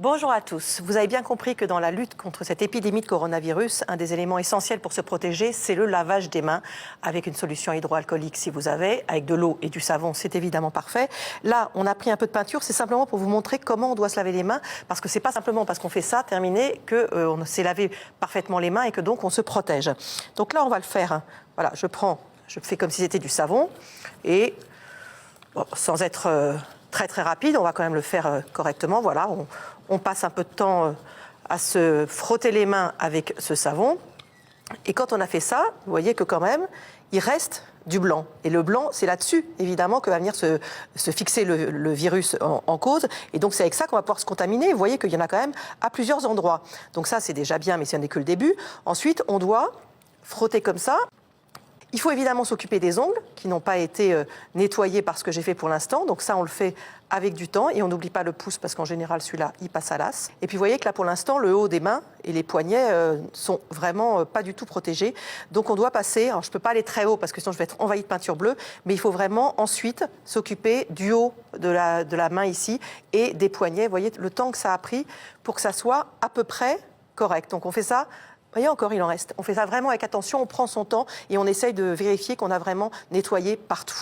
Bonjour à tous. Vous avez bien compris que dans la lutte contre cette épidémie de coronavirus, un des éléments essentiels pour se protéger, c'est le lavage des mains avec une solution hydroalcoolique si vous avez, avec de l'eau et du savon, c'est évidemment parfait. Là, on a pris un peu de peinture, c'est simplement pour vous montrer comment on doit se laver les mains, parce que c'est pas simplement parce qu'on fait ça, terminé, qu'on s'est lavé parfaitement les mains et que donc on se protège. Donc là, on va le faire. Voilà, je fais comme si c'était du savon et bon, sans être très rapide, on va quand même le faire correctement. Voilà, on passe un peu de temps à se frotter les mains avec ce savon. Et quand on a fait ça, vous voyez que quand même, il reste du blanc. Et le blanc, c'est là-dessus, évidemment, que va venir se fixer le virus en cause. Et donc, c'est avec ça qu'on va pouvoir se contaminer. Vous voyez qu'il y en a quand même à plusieurs endroits. Donc ça, c'est déjà bien, mais ce n'est que le début. Ensuite, on doit frotter comme ça. Il faut évidemment s'occuper des ongles qui n'ont pas été nettoyés par ce que j'ai fait pour l'instant. Donc ça, on le fait avec du temps et on n'oublie pas le pouce parce qu'en général, celui-là, il passe à l'as. Et puis, vous voyez que là, pour l'instant, le haut des mains et les poignets sont vraiment pas du tout protégés. Donc, on doit passer, alors je ne peux pas aller très haut parce que sinon je vais être envahi de peinture bleue, mais il faut vraiment ensuite s'occuper du haut de la main ici et des poignets. Vous voyez le temps que ça a pris pour que ça soit à peu près correct. Donc, on fait ça. Vous voyez, encore, il en reste. On fait ça vraiment avec attention, on prend son temps et on essaye de vérifier qu'on a vraiment nettoyé partout.